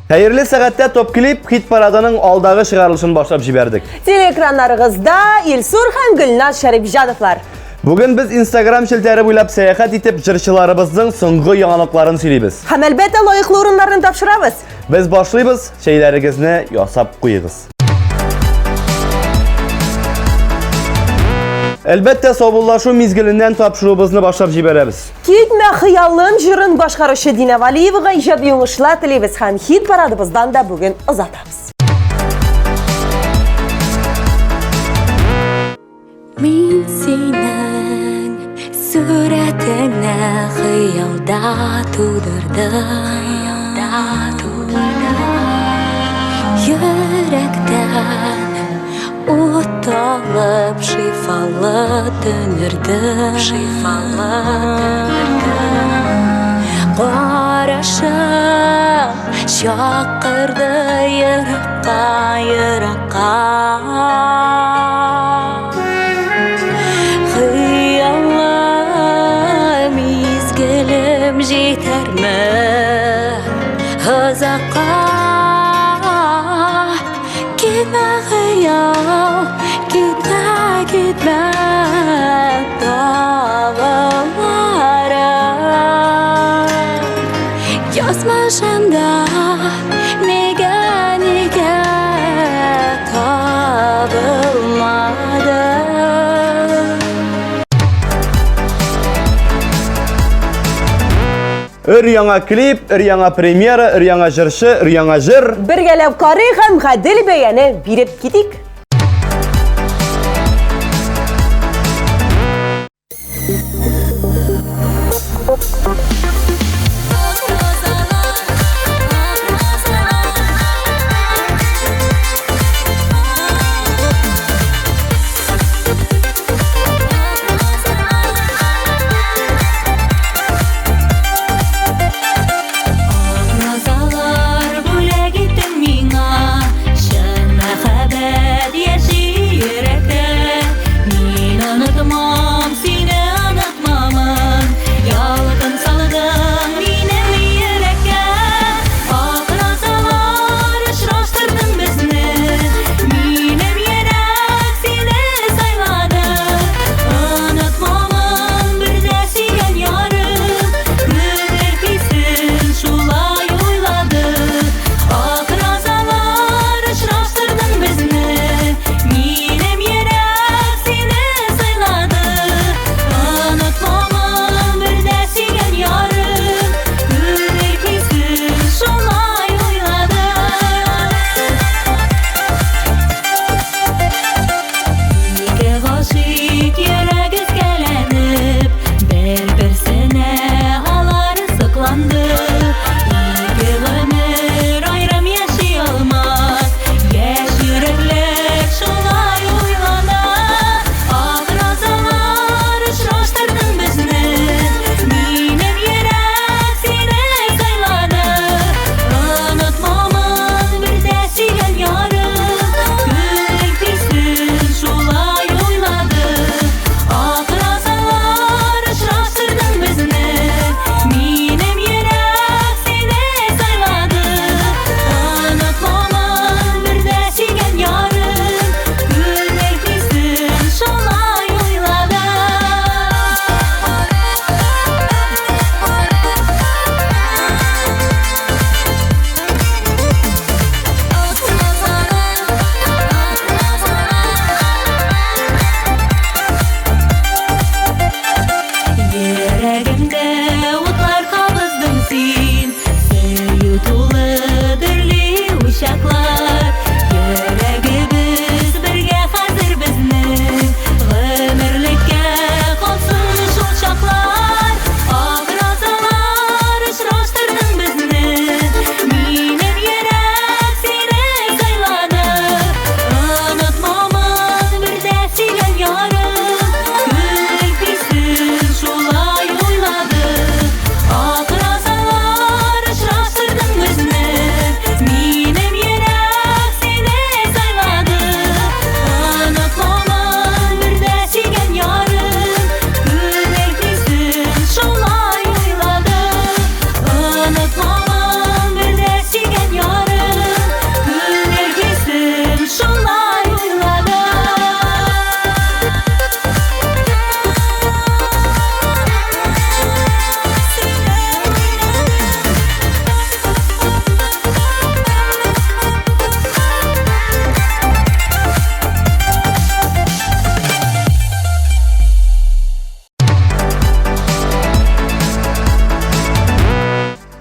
Hayırlı saatte Top Klip hit paradanın alдағы шығарылышын başlap жібердік. Телеэкрандарыңызда Илсур һәм Гүлназ Шәрифҗановлар. Бүгін біз Instagram шелтері буйлап сәяхәт итеп җырчыларыбызның соңгы яңалыкларын сөйлибез. Һәм әлбәттә лаеклы урыннарны тапшырабыз. Біз башлыйбыз, шәйләрегезне ясап куегыз. Әлбәттә, сабыллашу мизгеленнән тапшыруыбызны башлап җибәрәбез. Китмә хыялын җырын башкаручы Дина Валиевага иҗади уңышлар телибез һәм хит парадыбыздан да бүген озатабыз. Мин синең сүрәтеңне хыялда тудырдым. Йөрәктән ут алып шифалы төнердем. Карашым чакырды еракка. Хыялым изгелем җитәрме озакка. Китмә хыял, китмә тағыларым. Язмышында нигә табылмады. Өр-яңа клип, өр-яңа премьера, өр-яңа җырчы, өр-яңа җыр. Бергәләп карый һәм гадел бәяне биреп китик. Назалар бүләк иттең миңа, шын мәхәббәт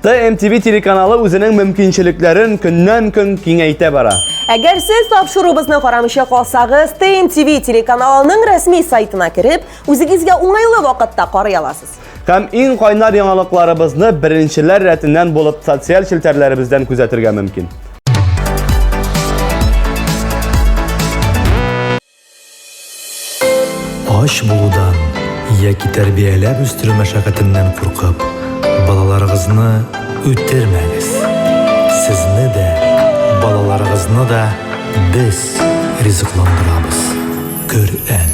MTV teлекanalı özünün mümkünçiliklerin gündən-gün kengayta bara. Əgər siz tapşırığımızı qaramışa qalsağız, MTV telekanalının rəsmi saytına kirib, özünüzə oңайлы vaqtda qaraya alasınız. Hem en kaynar yanılıklarımızı birinçiler rətindən bulup sosyal şilterlerimizden küzetirge mümkün. Aş buludan яки тәрбияләп үстерү мәшәкатеннән куркып, балаларыгызны үттермәгез. Сезне дә, балаларыгызны да без ризыкландырабыз. Коръән.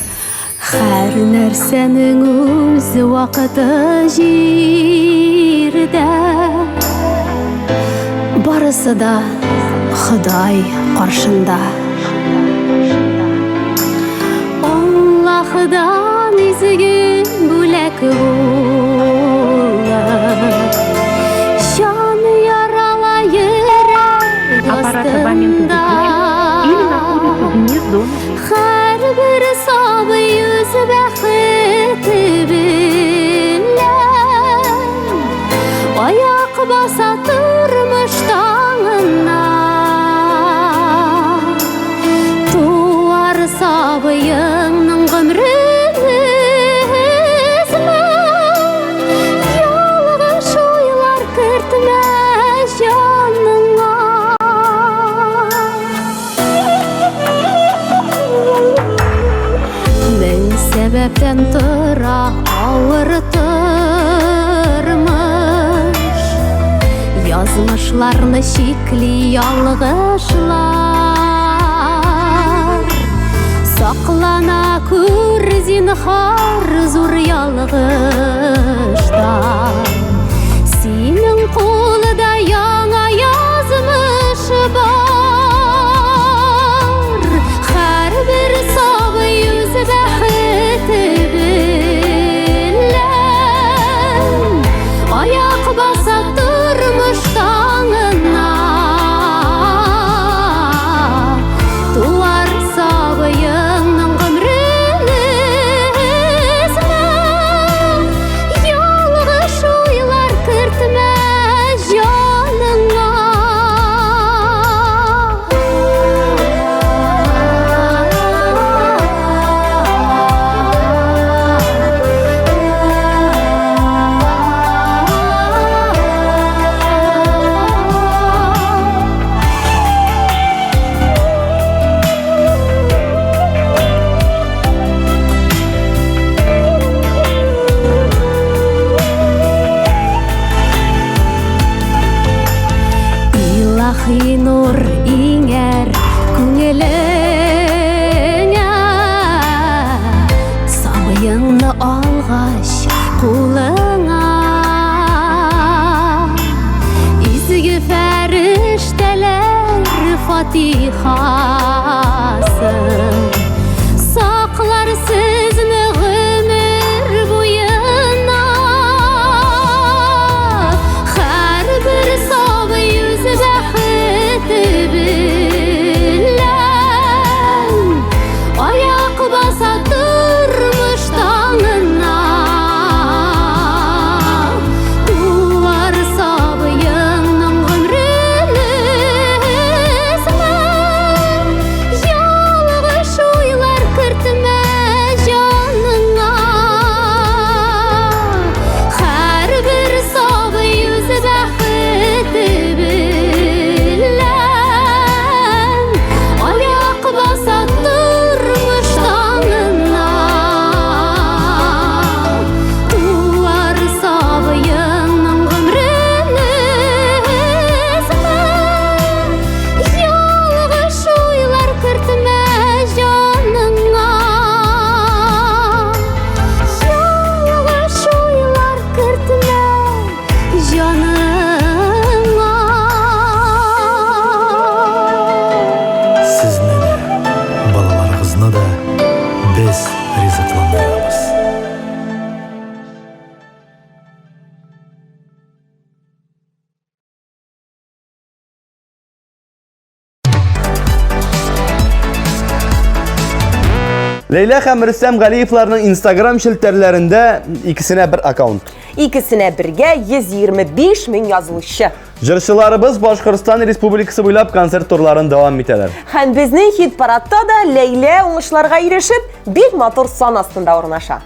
Һәр нәрсәнең үз вакыты җирдә. Барысы да Ходай каршында. Аллаһдан изге бүләк булыр. Җан ярала йөрәк астында. Һәр сабый үз бәхете белән аяк баса тормыш таңына. Туар сабыйыңның гомрен өзләп, ялгыш уйлар кертмә җаныңа. Мең сәбәптән тора авыр тормыш, язмышларны чикли ялгышлар. Саклана күр зинһар зур ялгыштан. Синең кулда яңа язмыш бар. Һәрбер сабый үз бәхете белән аяк баса тормыш таңына. Туар сабыйыңның гомрен өзләп, ялгыш уйлар Leyla һәм Рөстәм Галиевларның Instagram шелтәрләрендә икесенә бер аккаунт. İkisine birge 125 min yazılışı. Җырчыларыбыз Башкортстан Республикасы буйлап концерт турларын дәвам итәләр. Һәм безнең хит парадта да Лейла уңышларга ирешеп, бик матур сан астында урнаша.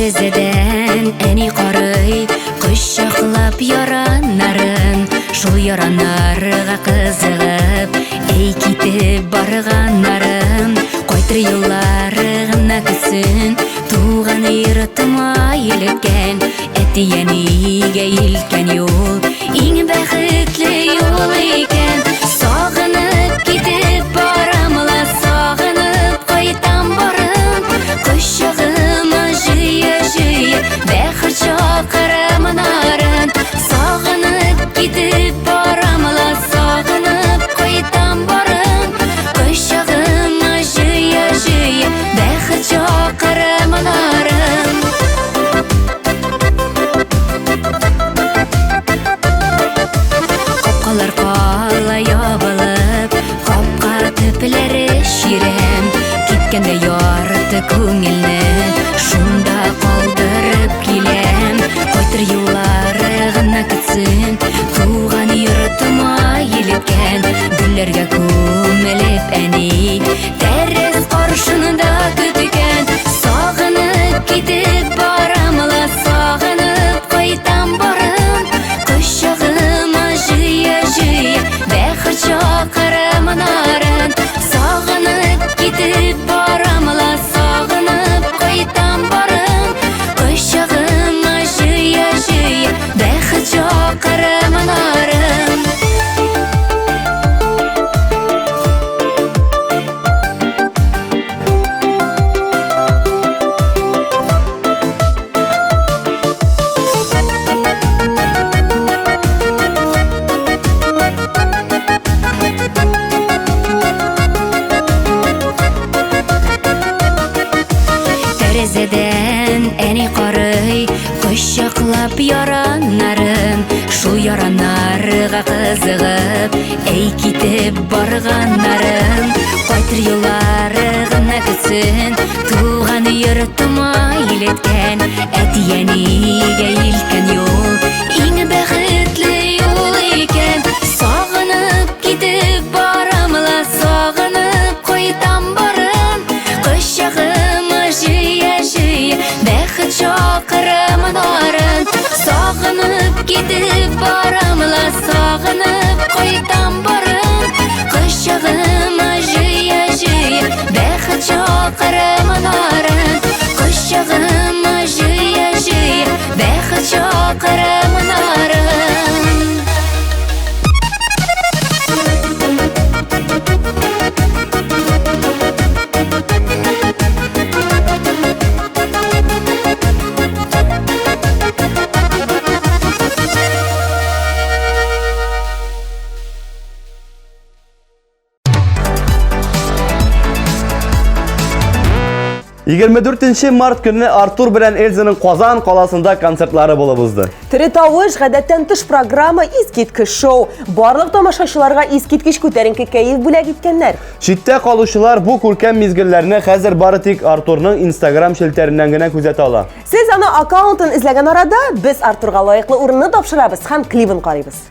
Тәрәзәдән әни карый, кочаклап яраннарын, шул яраннарга кызыгып, әй китеп барганнарын, кайтыр юллары гына көтсен, туган йортыма илткән, әти-әнигә илткән юл, иң бәхетле юл икән. Сагынып китеп барамла, сагынып кайтам барам, кочагыма җыя-җыя, бәхет чакырымнарын. Сагынып китеп барамла, сагынып кайтам барам, кочагыма җыя-җыя, бәхет чакырымнарын. Капкалар кала ябылып, капка төпләре ширем, киткәндә ярты күңелне, шунда калдырып киләм. Кайтыр юллары гына көтсен, туган йортыма илткән, гөлләргә күмелеп әни, тәрәз каршында көткән. Сагынып китеп барамла, сагынып кайтам барам, кочагыма җыя-җыя, бәхет чакырымнарын. Сагынып китеп барамла, сагынып кайтам барам, кочагыма җыя-җыя, бәхет чакырымнарын. Тәрәзәдән әни карый, кочаклап яраннарын, шул яраннарга кызыгып, әй китеп барганнарын. Кайтыр юллары гына көтсен, туган йортыма илткән, әти-әнигә илткән юл, иң бәхетле юл икән. Сагынып китеп барамла, сагынып кайтам барам, кочагыма җыя-җыя, бәхет чакырымнарын. Сагынып китеп барамла, сагынып кайтам барам, кочагыма җыя-җыя, бәхет чакырымнарын. Кочагыма җыя-җыя, бәхет чакырымнарын. Егерме 24 март көнне Артур белән Эльзаның Казан каласында концертлары булып узды. Тере тавыш, гадәттән тыш программа, искиткеч шоу. Барлык тамашачыларга искиткеч күтәренке кәеф бүләк иткәннәр. Читтә калучылар бу күркәм мизгелләрне хәзер бары тик Артурның Instagram шелтәреннән генә күзәтә ала. Сез аны аккаунтын эзләгән арада, без Артурга лаеклы урынны тапшырабыз һәм клибын карыйбыз.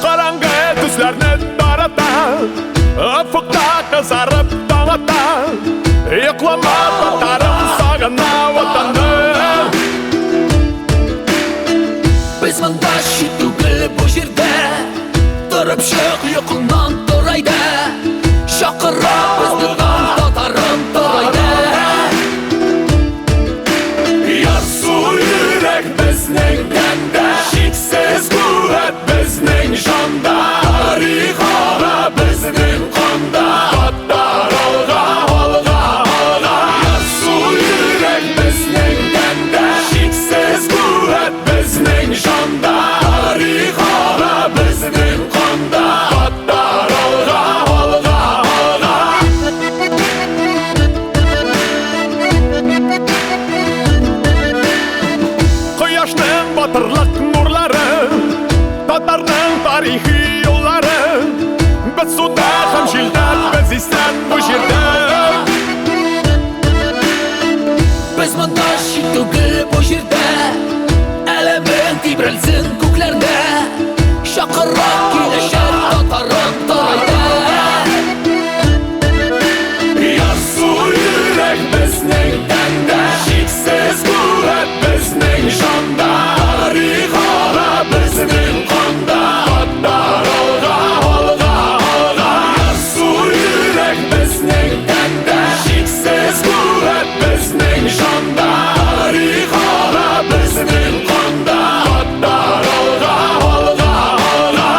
Karangı düzlerini darata, ufukta kızarıp dağıta, yıklama batarım sağına vatanı. Biz mında şütügül bu jirde, durup şık yıkılan torayda, şakıra bizdigan tatarım torayda. Sen bu жерде Biz mında şi түгел bu жерде Әлемең тибрәлсен күкләрдә Шақырак килешәр татарым тарайда Ярсу йөрәк безнең тәндә Шиксез куәт безнең җанда Тарих ала безнең канда Таралга, алга, алга Ярсу йөрәк безнең тәндә Шиксез куәт безнең җанда Тарих ала безнең канда Таралга, алга, алга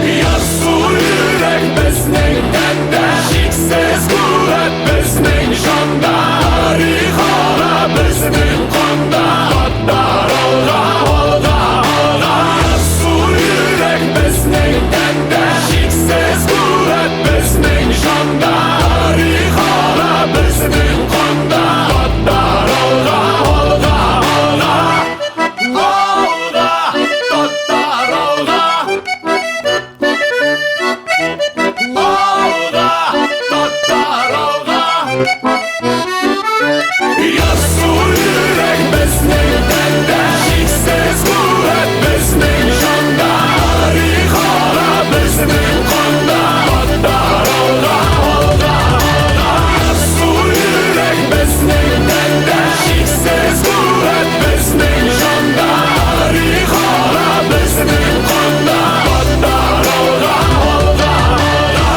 Ярсу йөрәк безнең тәндә Шиксез куәт безнең җанда Тарих ала безнең канда Таралга, алга, алга Ярсу йөрәк безнең тәндә Шиксез куәт безнең җанда Тарих ала безнең канда Таралга, алга, алга Алга, таралга Алга, таралга Ярсу йөрәк безнең тәндә Шиксез куәт безнең җанда Тарих ала безнең канда Таралга, алга, алга Ярсу йөрәк безнең тәндә Шиксез куәт безнең җанда Тарих ала безнең канда Таралга, алга, алга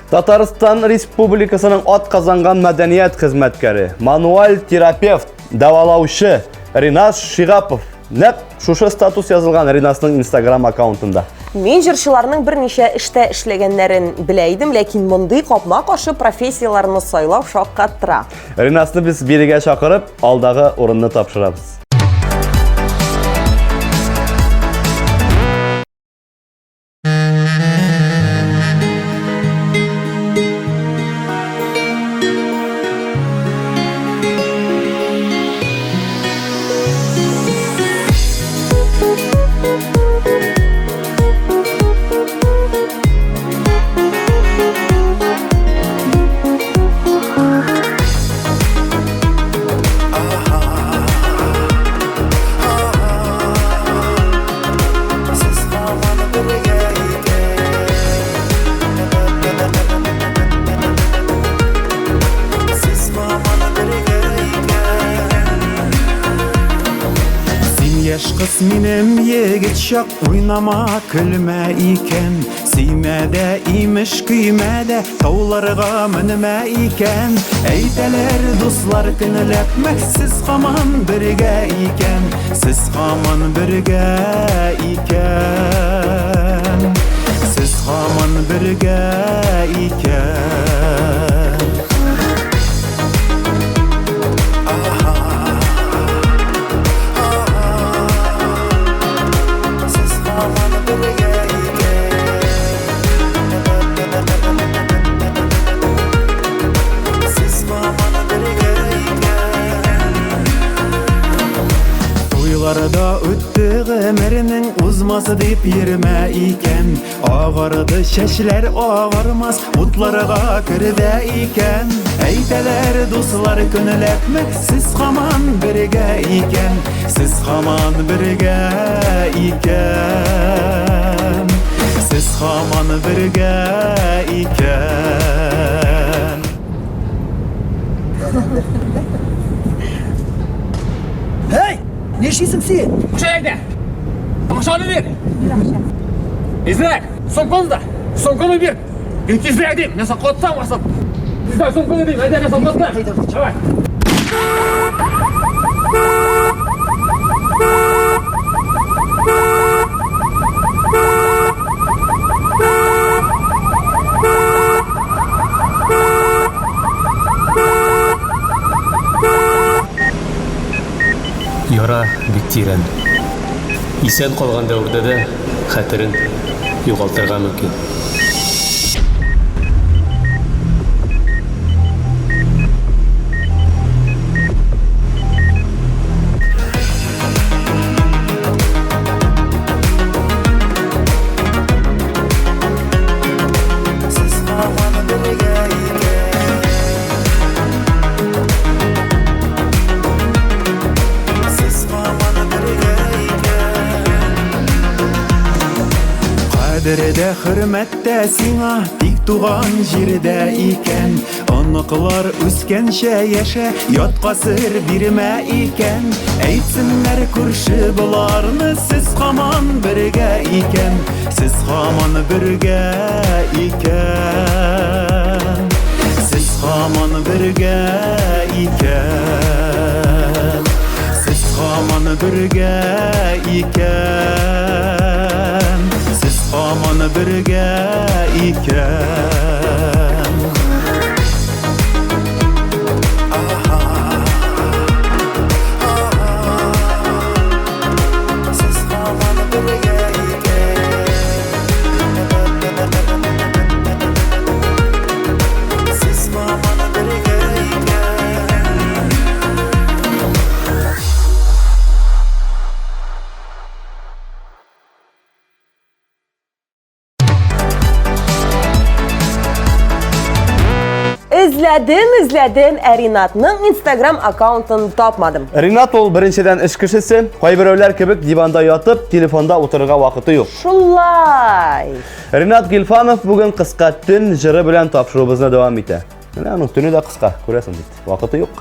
Татарстан Республикасының атказанган мәдәният хезмәткәре, мануаль терапевт, дәвалаучы Ринас Шигапов нәкъ шушы статус язылган Ринасның Instagram аккаунтында. Мен җырчыларның берничә эштә эшләгәннәрен белә идем, ләкин мондый капма-каршы профессияларны сайлау шаккаттыра. Ринасны без бирегә чакырып, алдагы урынны тапшырабыз. Кыз минем егет чак уйнама көлмә икән Сөймәдә имеш көймәдә тауларга менмә икән Әйтәләр дуслар көнләп мәксез һаман бергә икән Сез һаман бергә икән Сез һаман бергә икән Туйларда үтте гомернең узмасы дип йөрмә икән Агарды чәчләр агармас утларга кердә икән Әйтәләр дуслар көнләп мәксез һаман бергә икән Сез һаман бергә икән Сез һаман бергә икән Hey! Ne işisin sen? Şeyde. Aşağıda bir. İzle. Sonkonuzda. Sonkonu bir. İkizle edeyim. Ne sakottan varsa. İzle sonkonu edeyim. Hadi ne sakottan. Çabuk. Яра бик тирән. Исән калган дәврдә дә хәтерен югалтырга мөмкин. Қадірде хөрмәттә сиңа тик туган җирдә икән. Оныклар үскәнчә яшә, ятка сер бирмә икән. Әйтсеннәр күрше буларны, сез һаман бергә икән. Сез һаман бергә икән. Сез һаман бергә икән. Сез һаман бергә икән. Сез һаман бергә икән. Сез һаман бергә икән. Сез һаман бергә икән. Izledim, Rинатның Instagram аккаунтын тапмадым. Ринат ул беренчедән эш кешесе, кайберәүләр кебек диванда ятып, телефонда утырырга вакыты юк. Шулай. Ринат Гилфанов бүген кыска төн җыры белән тапшыруыбызны дәвам итә. Менә аның төне дә кыска, күрәсең бит. Вакыты юк.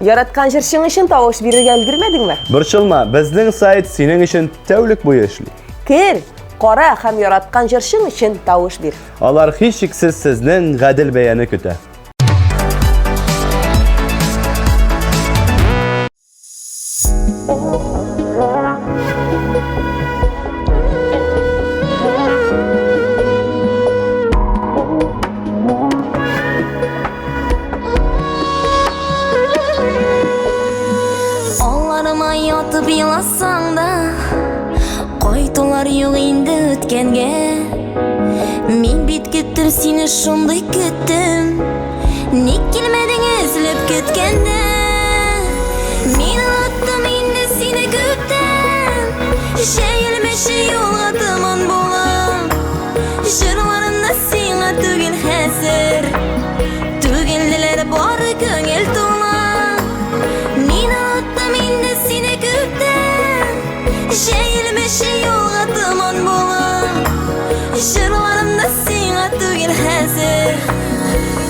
Яраткан җырчың өчен тавыш бирергә өлгермәдеңме? Борчылма, безнең сайт синең өчен тәүлек буе эшли. Кер, кара һәм яраткан җырчың өчен тавыш бир. Алар һичшиксез сезнең гадел бәяне көтә. Аларыма ятып еласаң да, кайтулар юк инде үткәнгә. Мин бит көттем сине шундый көттем, ник килмәдең эзләп көткәндә. Мин оттым инде сине күптән, шәйлмәшә юлга томан була. Җырларымда сиңа түгел хәзер, түгелделәр бары күңел тула. Мин оттым инде сине күптән, шәйлмәшә юлга томан була. Җырларымда сиңа түгел хәзер,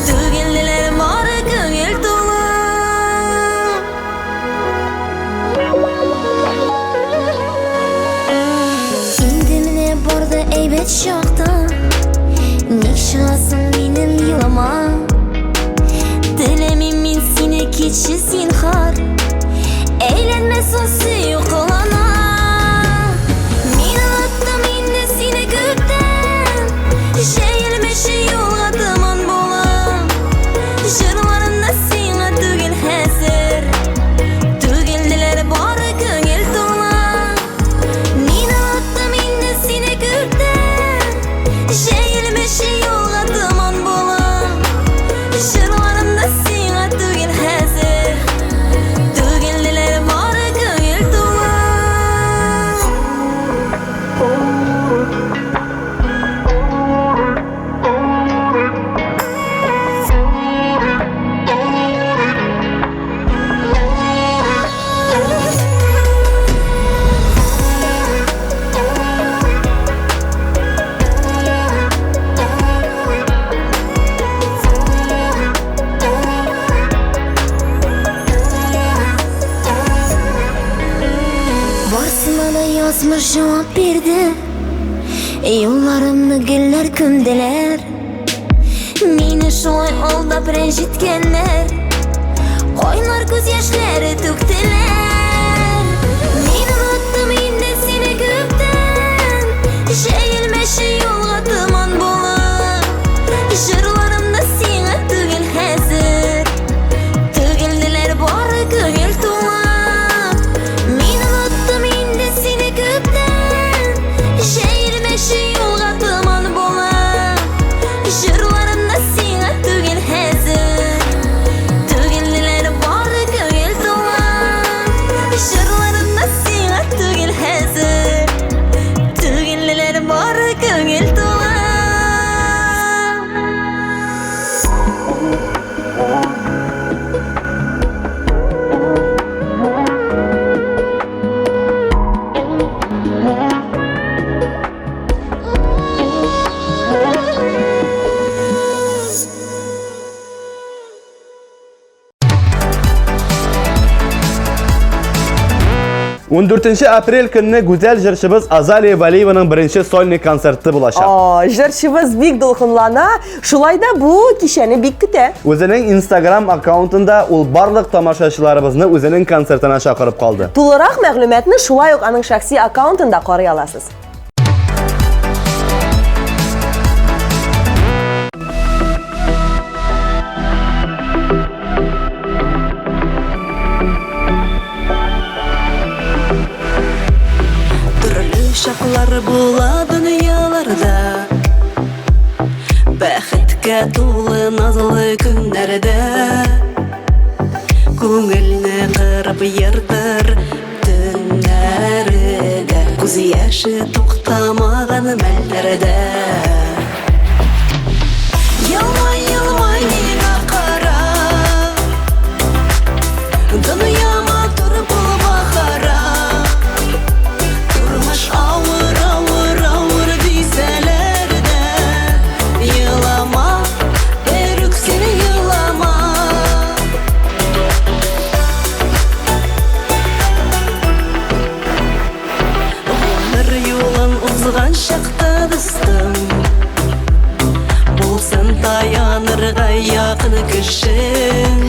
түгелделәр бары күңел тула. Инде менә барды әйбәт чакта, ник чыгасың минем елыма? Теләмим мин сине китче зинһар, әйләнмә соң сөю кылана. Мин оттым инде сине күптән, шәйлмәшә юлга томан була. Җырларымда сиңа түгел хәзер, түгелделәр бары күңел тула. Мин оттым инде сине күптән, шәйлмәшә юлга томан була. Җырларымда сиңа түгел хәзер, түгелделәр бары күңел тула. Барсына да язмыш җавап бирде, юлларымны гөлләр күмделәр. Мине шулай алдап рәнҗеткәннәр, кайнар күз яшьләре түктеләр. Мин оттым инде сине күптән, шәйлмәшә юлга томан була. Җырларымда сиңа түгел хәзер, түгелделәр бары күңел тула. Мин оттым инде сине күптән, шәйлмәшә юлга томан була. Җырларымда сиңа түгел хәзер, түгелделәр бары күңел тула. Җырларымда сиңа түгел хәзер, түгелделәр бары күңел тула. Он 4 апрель көнне гүзәл җырчыбыз Азалия Валиеваның беренче сольный концерты булачак. Җырчыбыз бик дулкынлана, шулай да бу кичәне бик көтә. Үзенең Instagram аккаунтында ул барлык тамашачыларыбызны үзенең концертына чакырып калды. Тулырак мәгълүматны шулай ук аның шәхси аккаунтында карый аласыз. Шаклар була дөньяларда, бәхеткә тулы назлы көннәрдә. Күңелне кырып йыртыр төннәрдә, күз яшы туктамаган мәлләрдә. Елмай, елмай миңа кара, дөньяма матур бул бахара. Тормыш авыр, авыр, авыр дисәләр дә, елама, бер үк син елама. кешен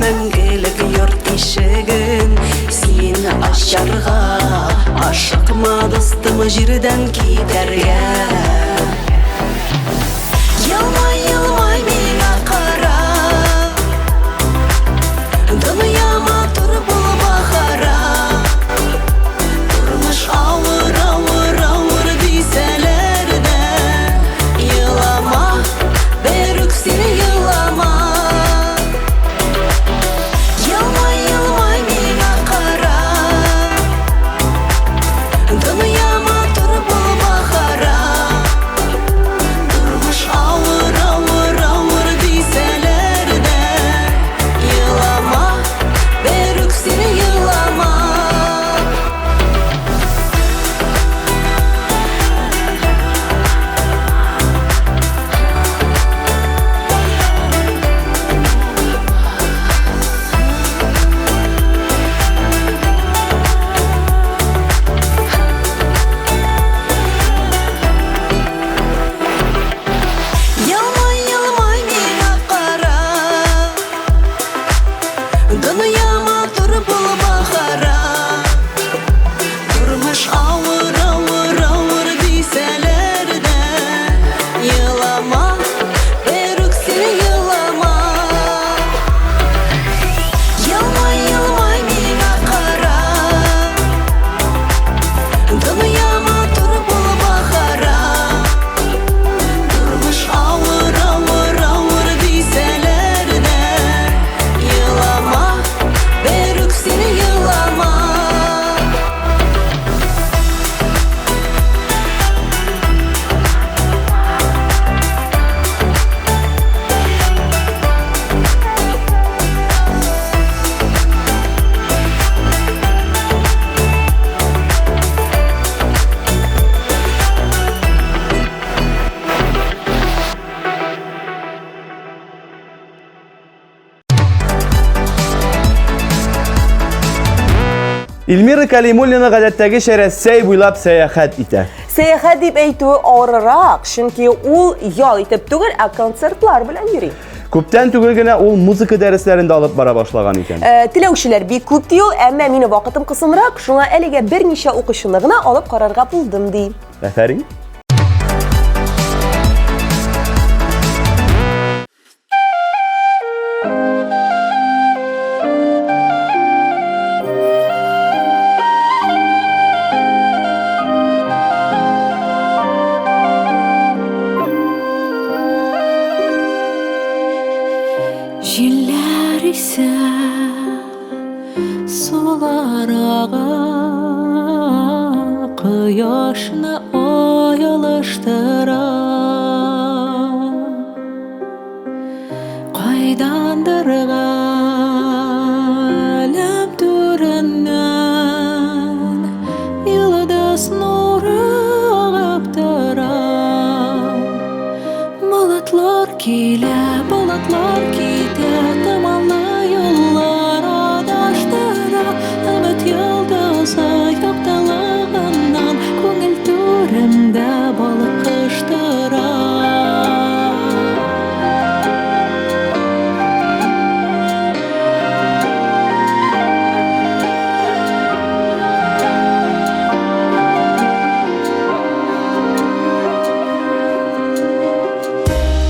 мәңгілік йорт ишеген сен ашарға ашықма достым жерден кетерге Yılmay yılmay mena qara Dünyama tur bulma xara Turmuş ağır ağır ağır deyseler de Yılama berük seni yılama Yılmay yılmay mena qara Dünyama tur bulma xara Durmuş ağır ağır ağır deyseler de Yılama berük seni yılama Yılmay yılmay mena qara Dünyama tur bulma xara Durmuş ağır ağır ağır deyseler de Yılama berük seni yılama Yılmay yılmay mena qara Dünyama tur bulma xara Durmuş ağır ağır ağır deyseler de Yılama berük seni yılama Илмира Калимуллина гадәттәге шәрәсәй буйлап сәяхәт итә. Сәяхәт дип әйтүе авыррак, чөнки ул ял итеп түгел, ә концертлар белән йөри. Күптән түгел генә ул музыка дәресләрендә алып бара башлаган икән. Теләүчеләр бик күп ди ул, әмма мине вакытым кысынрак, шуңа әлегә берничә укучыны гына алып карарга булдым ди. Әфәрин. Җилләр исә суларга Кояшны аялыштыра Кайдандыр галәм түреннән Йылдыз нуры агып тора Болытлар килә, болытлар китә Томанлы юллар адаштыра Өмет йылдызы яктылыгыннан Күңел түрендә балкыштыра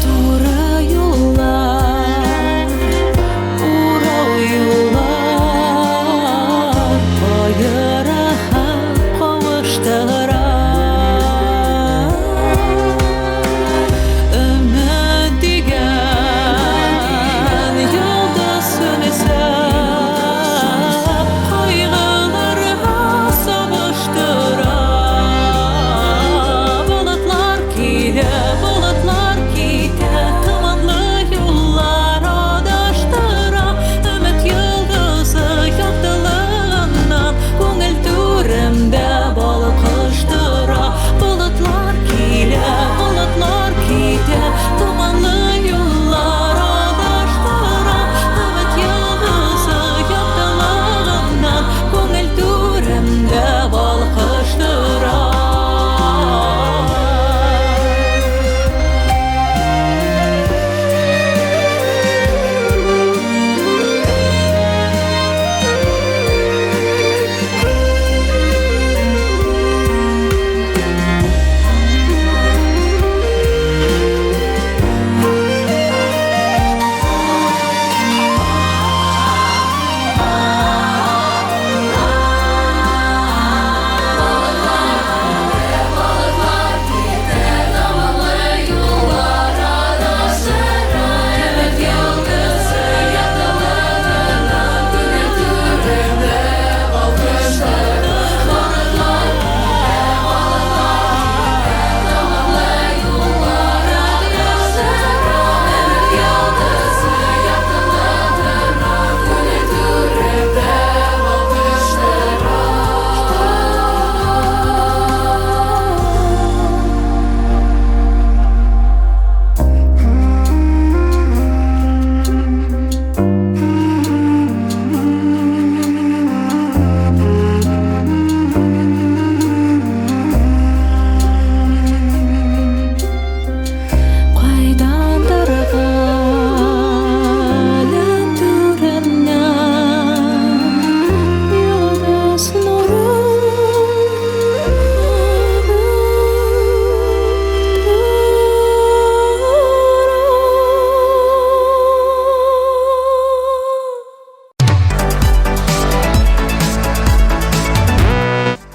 Туры юллар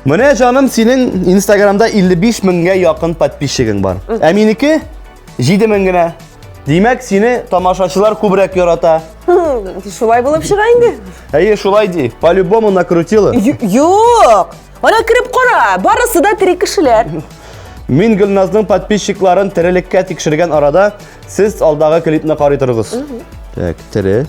Менә жаным, синең Instagramда 55 меңгә якын подписчигың бар. Ә минеке 7 мең генә. Димәк, сине тамашачылар күбрәк ярата. Шулай булып чыга инде. Әйе, шулай ди. По-любому накрутила. Юк. Ана кирип кара, барысы да тирек кешеләр. Мин Гөлназның подписчикларын терелеккә тикшергән арада, сез алдагы клипны карый торыгыз. Так, тере.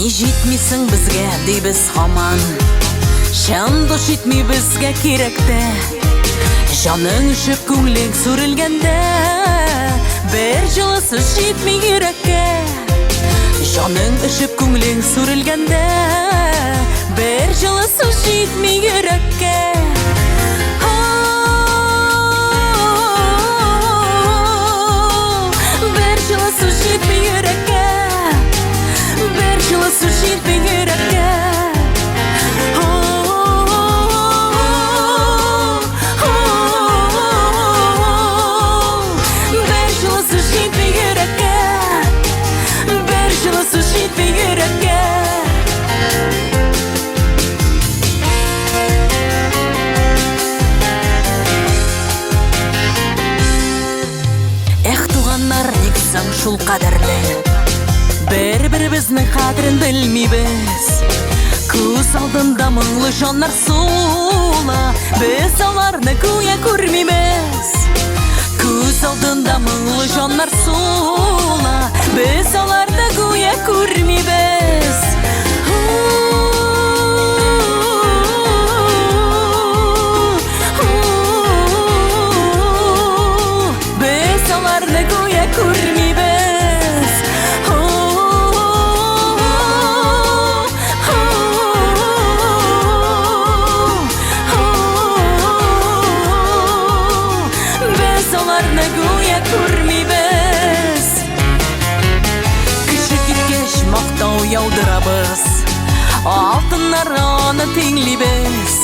Ни жетмейсің бізге дейбіз хаман, шан дос жетмей бізге керекті. Жаның үшіп көңлең сүрілгенде, бір жылы сөз жетмей керекке. Жаның үшіп көңлең сүрілгенде, бір жылы сөз жетмей керекке. Bir жылы сөз жетмей керекке. Bir жылы сөз жетмей керекке. Bir жылы сөз жетмей керекке. Bir жылы сөз жетмей керекке. Эх, туғаннар, нексаң шул қадірлі, бір-біріміздің қадірін білмейбіз. Көз алдында мұңлы жандар сула, біз оларны көе көрмейміз. Көз алдында мұңлы жандар сула, біз оларны көе көрмейміз. Biz onlarni go'yo ko'rmaymiz. Biz onlarni go'yo ko'rmaymiz. Kishi ketgach maqtov yovdiramiz, oltinlarni tinglaymiz.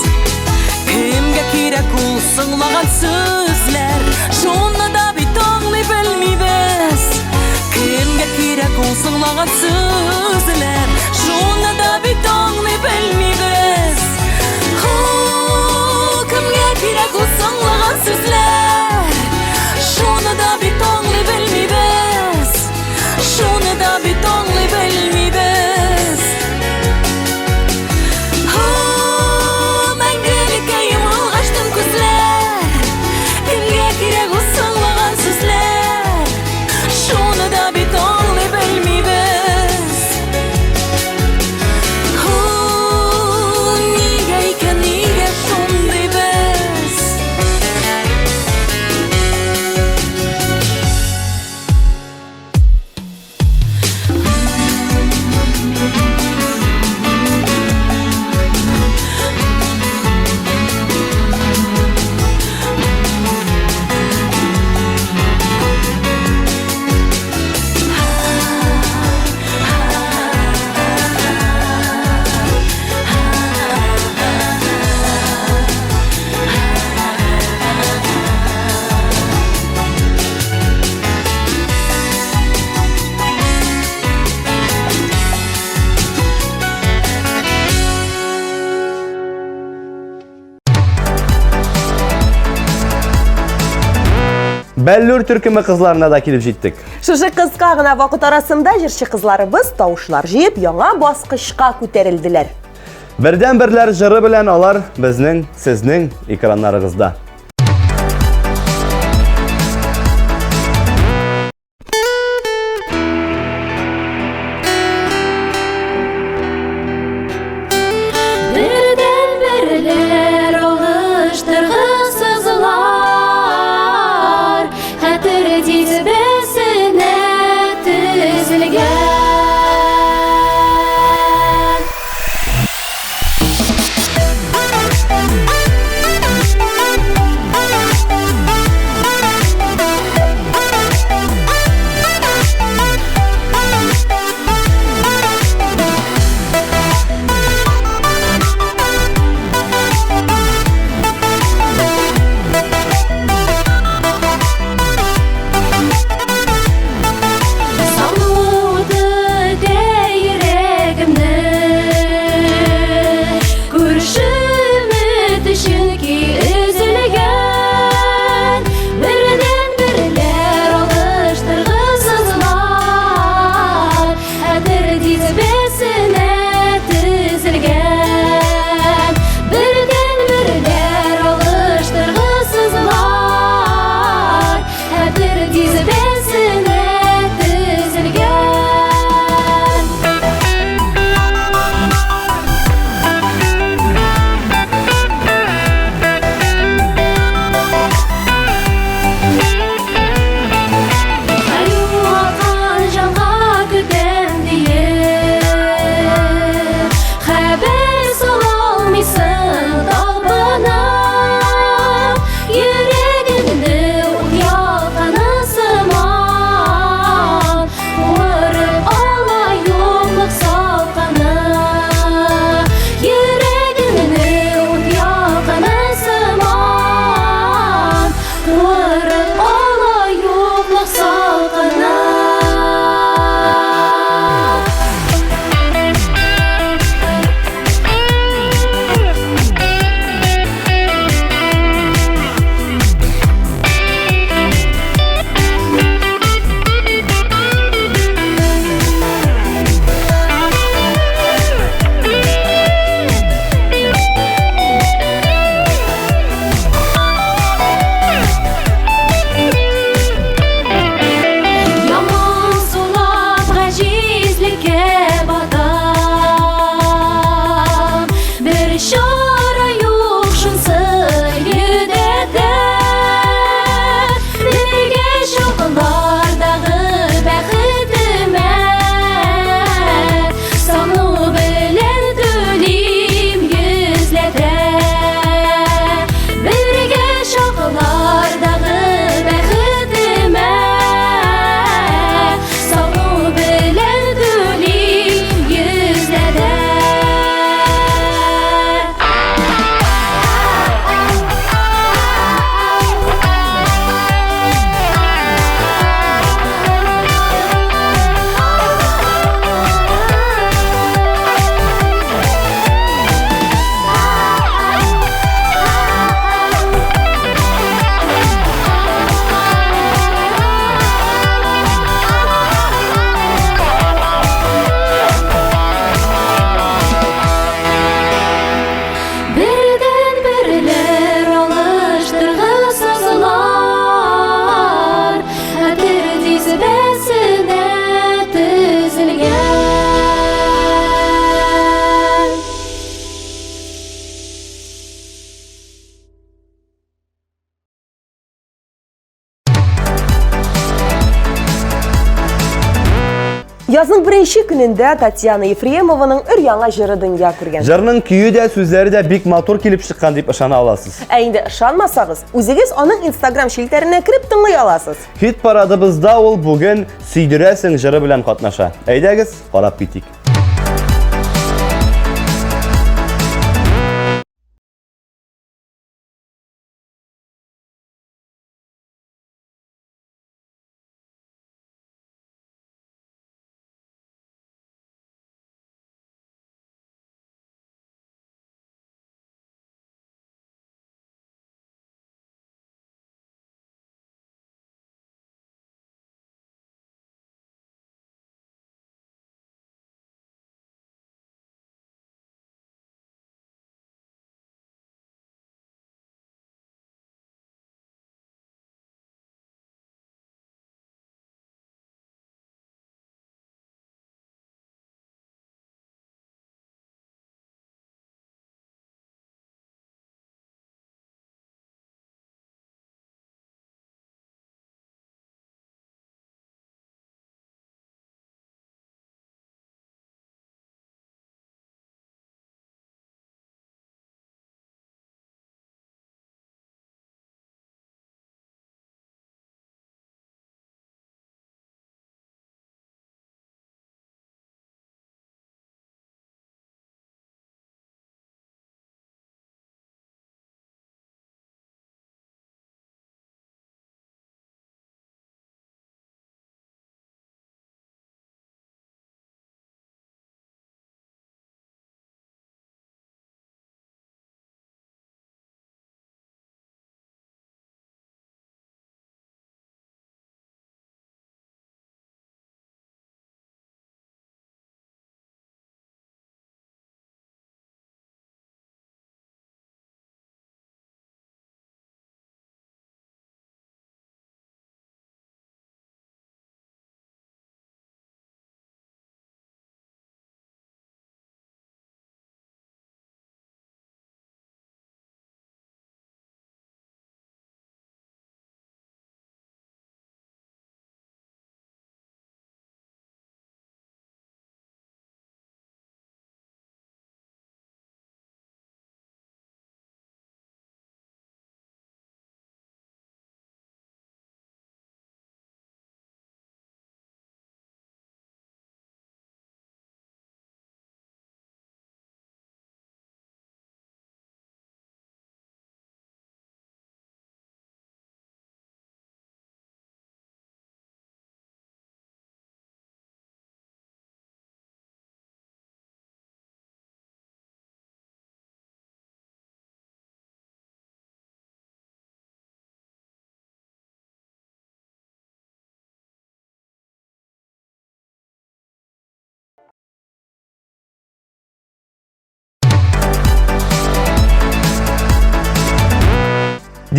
Kimga kerak u singlagan so'zlar, shuni da bitongli bilmaymiz. Kimga kerak u singlagan so'zlar, shuni da bitongli bilmaymiz. Kimga kerak u singlagan so'zlar, shuni da bitongli bilmaymiz. Shuni da bitongli bilmaymiz. Бәллүр төркеме кызларына да килеп җиттек. Шушы кыска гына вакыт арасында җырчы кызларыбыз тавышлар җыеп яңа баскычка күтәрелделәр. Бердән-берләр җыры белән алар безнең, сезнең экраннарыгызда. Yazın birinci gününde Tatyana Efremovanın ür-яңа jırı dünya көрген. Jırının küyü de sözleri de bik motor kelip çıkan deyip ışana alasız. Endi ışanmasanız, özünüz onun Instagram şilterine kirip dinley alasız. Hit paradımızda ol bugün Süydüresin jırı bilen katnaşa. Eydegiz, qarab bitik.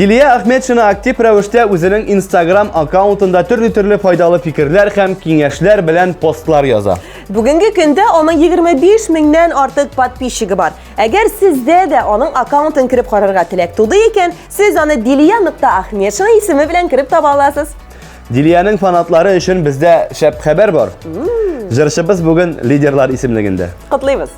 Diliye Ahmetçina aktif rəvişdə özünün Instagram akkauntunda türlü faydalı fikirlər hem kengəşlər bilen postlar yaza. Bugünkü günde onun 25 mindən artıq подписчигі var. Eğer sizde de onun akkauntunu kirip qararga tilek tudu eken, siz onu Diliya.Ahmetçina ismi bilen kirip tapa alasız. Diliye'nin fanatları için bizde şəp xəbər var. Jırışımız bugün liderler isimligində. Kutlayımız.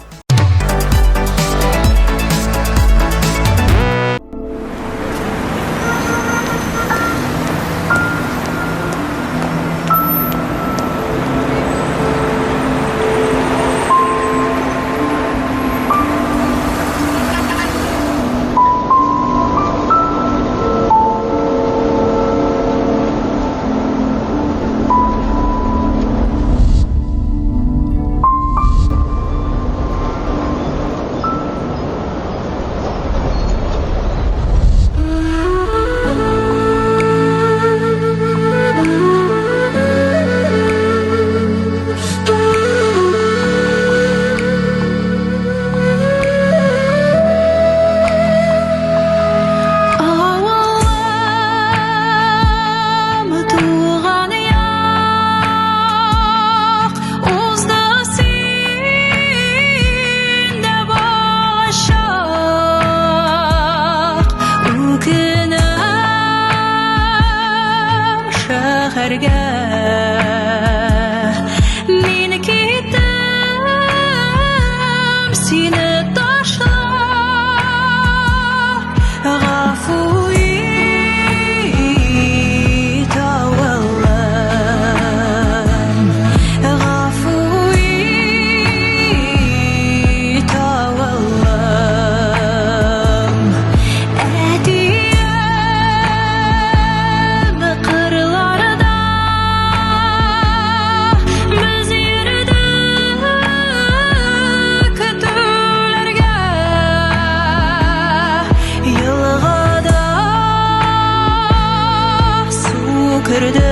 gördük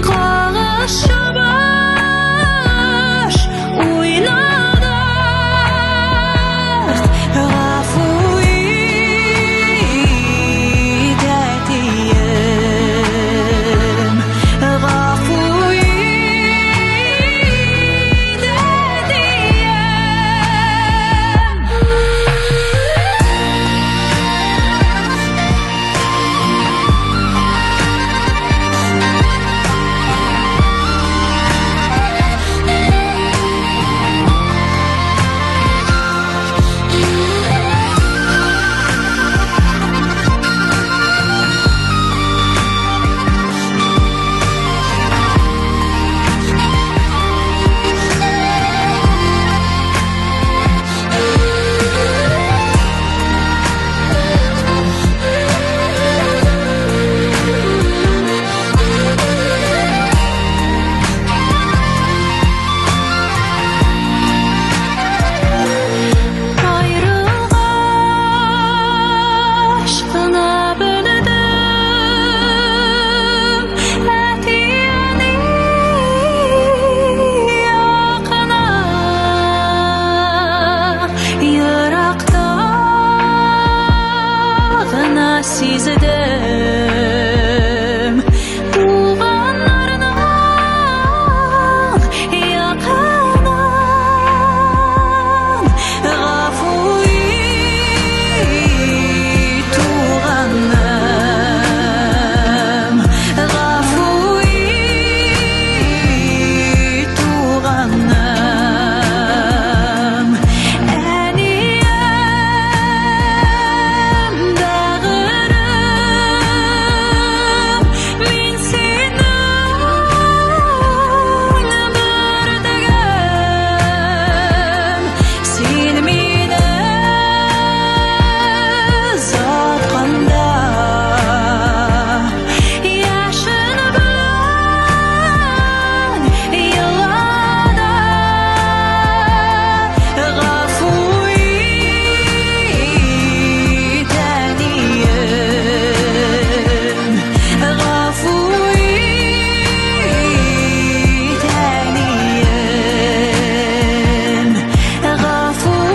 Kağışa baş oynadık Gafuri dediyim Gafuri Sizdim Tuğanlarının yakından Gafuri tuğanım Gafuri tuğanım Eniyem dağırım Min senin birdegim Sen meni zatqanda Yaşın bilan yılada Gafuri deniyim Gafuri deniyim Gafuri deniyim Gafuri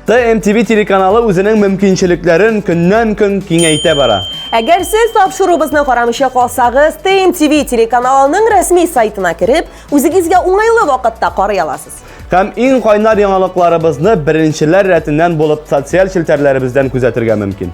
TMTV teлекanalı özünün mümkünçülüklerin gündən-gün kengayta bara. Əgər siz tapşırığımızı qaramışa qalsağız, TMTV telekanalının rəsmi saytına kirib, özünüzə oңайлы vaqtda qaraya alasınız. Hem en kaynar yanılıklarımızı birinçiler rətindən bulup sosyal şilterlerimizden küzetirge mümkün.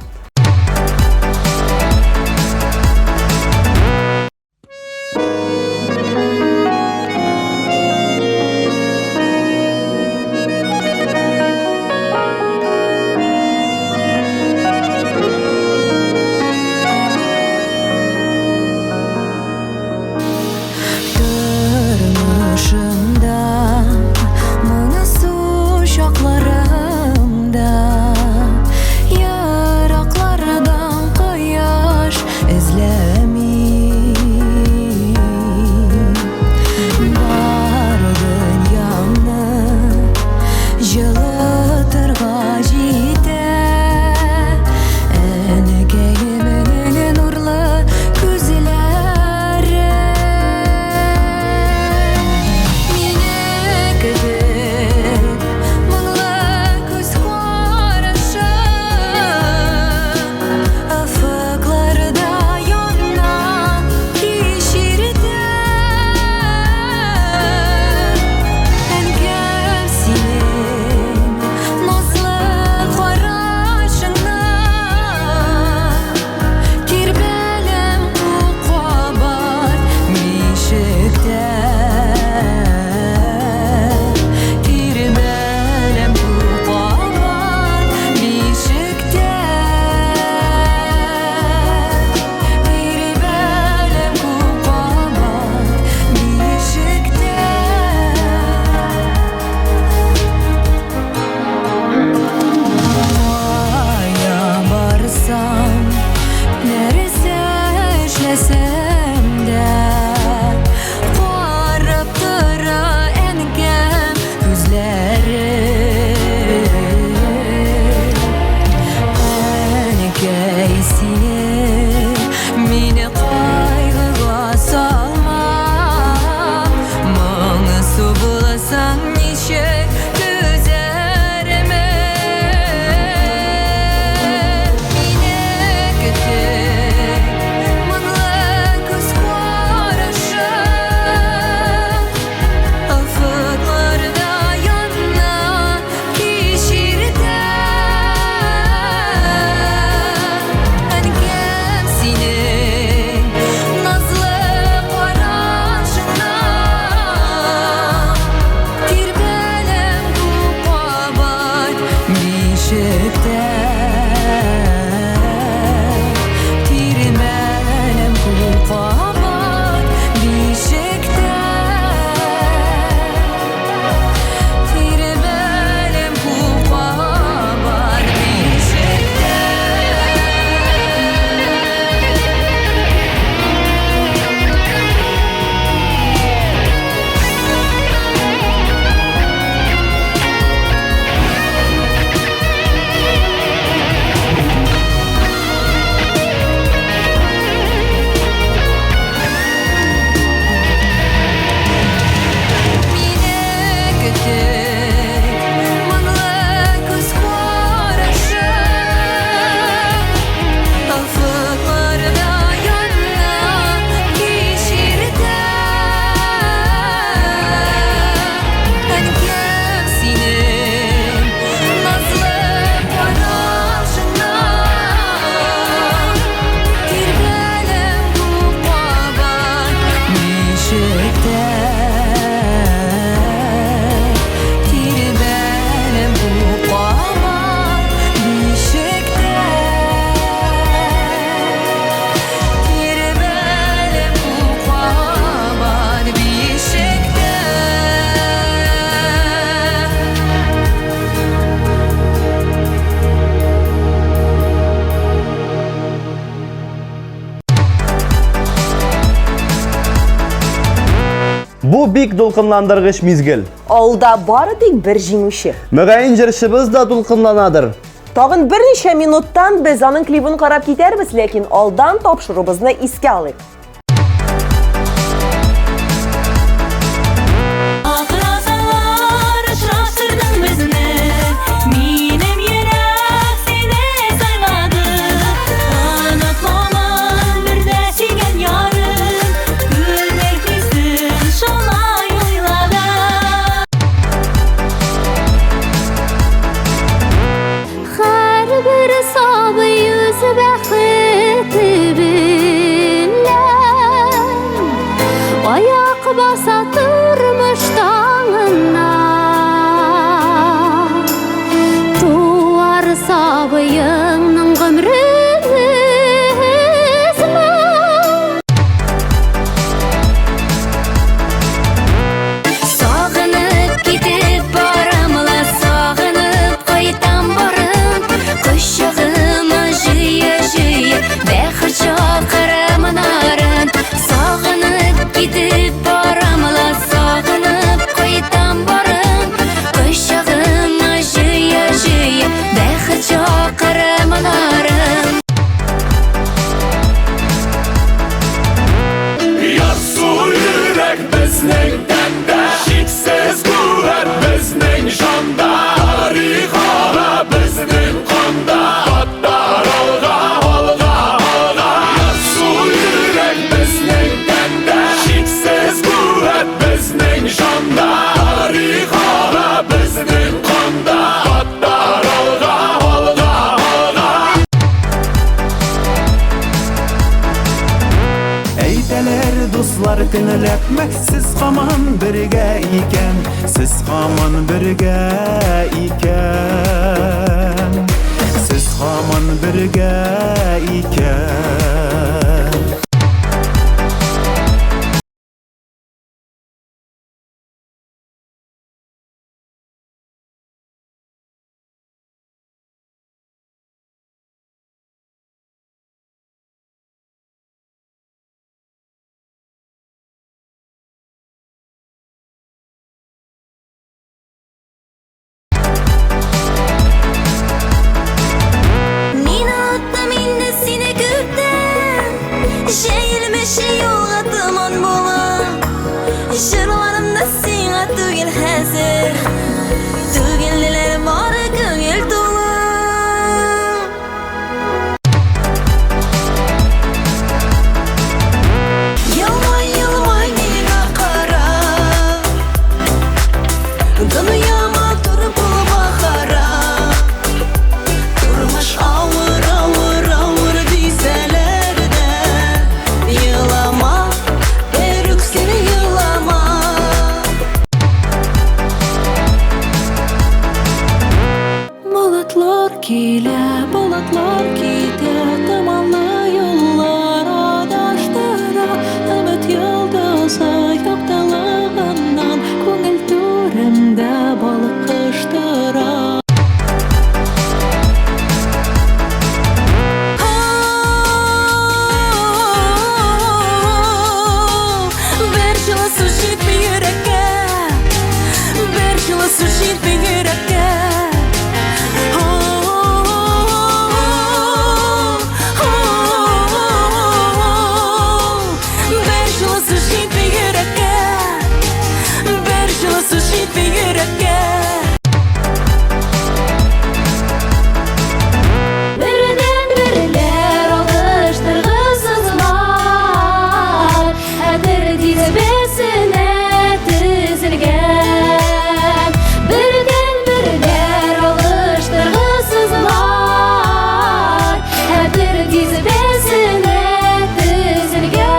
Durmuşumda Mını su şaklarımda Yarak bişekte Tirmenem kulpabat bişekte Tirmenem kulpabat bişekte Bu bik dulkınlandırgıç mizgil. Алда бары тик бер җиңүче. Мөгаен җырчыбыз да дулкынланадыр. Тагын берничә минуттан без аның клибын карап китәрбез, ләкин алдан тапшырубызны искә алыйк. Akırasalar şaşırdın bizni Minem yürek seni sayladı Unutmamın bir de çiğen yarın Gülmek misin şolay oyladı Her bir sabı yüzü bəxti bilən Ayak basa durmuş dağına Tuvar sabıyının ömrünü Sağınıp gidip baramla Sağınıp qaytan barım Kuşağıma jıya jıya Bexir çaqırımın arın Sağınıp gidip baramla Sağınıp qaytan barım Kuşağıma jıya jıya Bexir çaqırımın arın Yarsu yürek bizning tanda Cheksiz quvvat bizning shonda Tarixona bizning qonda Battar olg'a, olg'a, olg'a Yarsu yürek bizning tanda Cheksiz quvvat bizning shonda Tarixona bizning qonda Battar olg'a, olg'a, olg'a Әйтәләр дуслар тыңләпмәк Сез һаман бергә икән Сез һаман бергә икән Сез һаман бергә икән Meni unutdim, endi seni ko'p Ile bulutlar gider dumanlı yollar adaştıra Ümit yıldızı yoktalığından Көңіл төрімді балқыштыra Bir жылы су жетпей жүрекке Bir жылы су жетпей жүрекке Bir жылы су жетпей жүрекке Bir жылы су жетпей жүрекке Бірінен бірілер алғыштырғысызлар Әдір тізбесіне тізілген Бірінен бірілер алғыштырғысызлар Әдір тізбесіне тізілген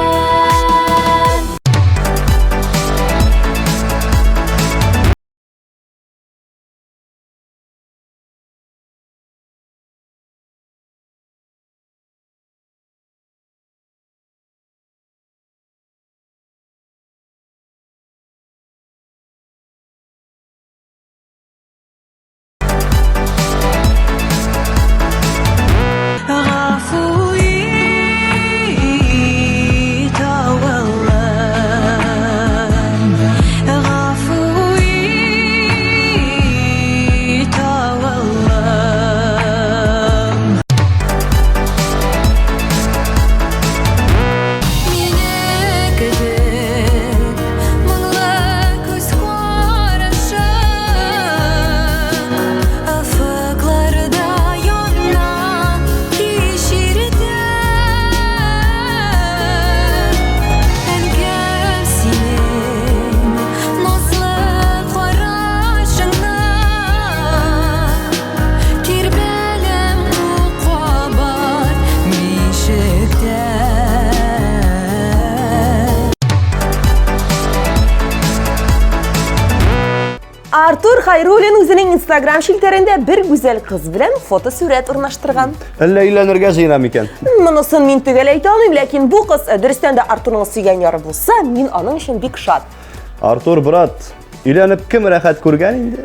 Артур Хайруллин үзенең Instagram шилтәрендә бер гүзәл кыз белән фотосурәт урнаштырган. Әллә өйләнергә җыена микән? Монысын мин төгәл әйтә алмыйм, ләкин бу кыз дөрестән дә Артурның сөйгән яры булса, мин аның өчен бик шат. Артур брат, өйләнеп кем рәхәт күргән инде?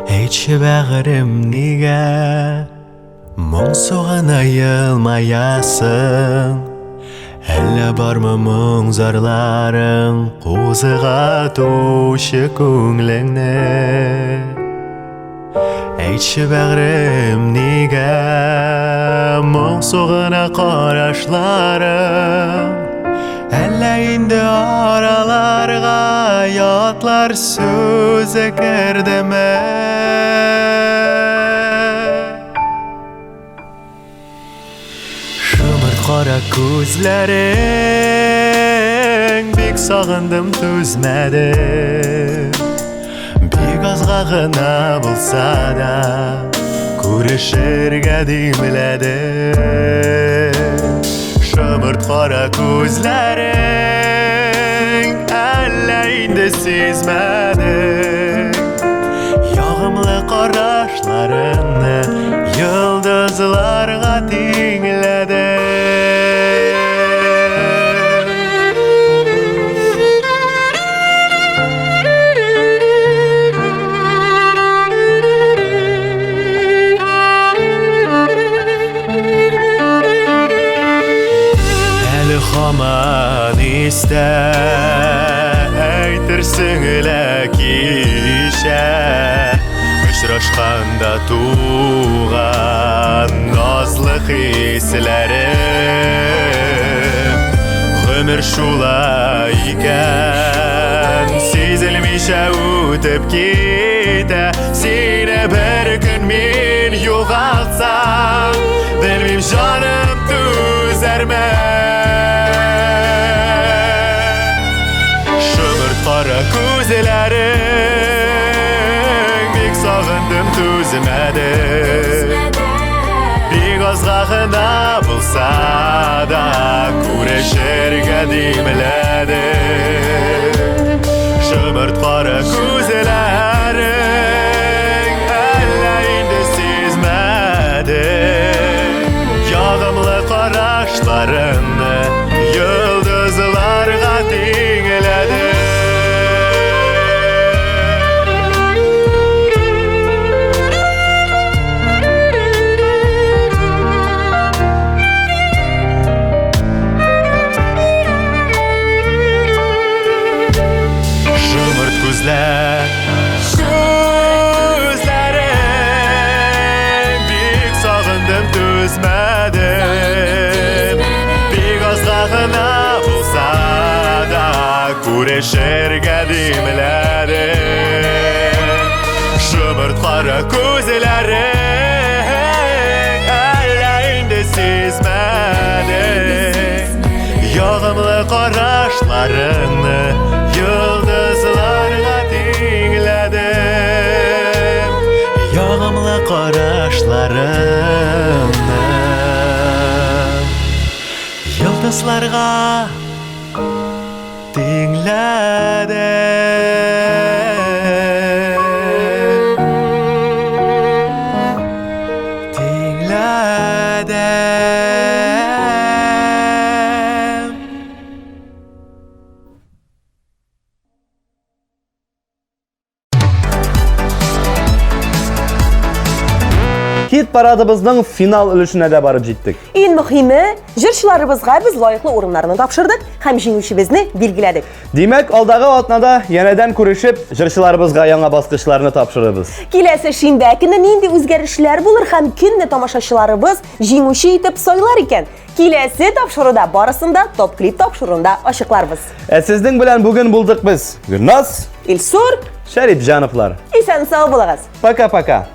Әйтші бәғірім неге мұң соған айылмаясың Әлі бармы мұң зарларың қозыға тошы көңліңні Әйтші бәғірім неге мұң соғына қарашларың Әлі инде араларға ятлар сөзі кірді ме Шымырт қара көзлерің бек сағындым төзмәдім Бек азға ғына болса да көрішерге дейміләдім Шымырт қара көзлерің әлі инде сезмәдің Яғымлы қарашларыңны йылдызларға теңләдің Хаман истә әйтерсең кичә Очрашканда туган назлы хисләрем Гомер шулай икән сизелмичә үтеп китә Сине бер көн мин югалтсам Белмим җаным түзәрме Кара күзелерің бик сағындым түзмәдім бик азға ғына болса да күрешерге демеледім шымырт қара күзелерің әлі инде сезмәдім яғымлы қарашларыңны йылдызларға теңеледі шымырт күзлерің бик сағындым түзмәдім бик азға ғына болса да күрешерге демеледім шымырт қара көзлерің әлі инде сезмәдім яғымлы қарашларыңны йылдызларға теңләдім яғымлы қарашларыңны йылдызларға Хит парадыбызның финал өлешенә дә барып җиттек. Иң мөһиме, җырчыларыбызга біз лайыклы урыннарны тапшырдык һәм җиңүчебезне билгеләдек. Димәк, алдагы атнада янәдән күрешеп, җырчыларыбызга яңа баскычларны тапшырырбыз. Киләсе шимбә көне нинди үзгәрешләр булыр һәм кемне тамашачыларыбыз җиңүче итеп сайлар икән? Киләсе тапшыруда барысында топ клип тапшыруында ачыкларбыз. Сезнең белән бүген булдык без. Гөлназ, Илсур, Шәрипҗановлар. исән сау булыгыз. Пока-пока.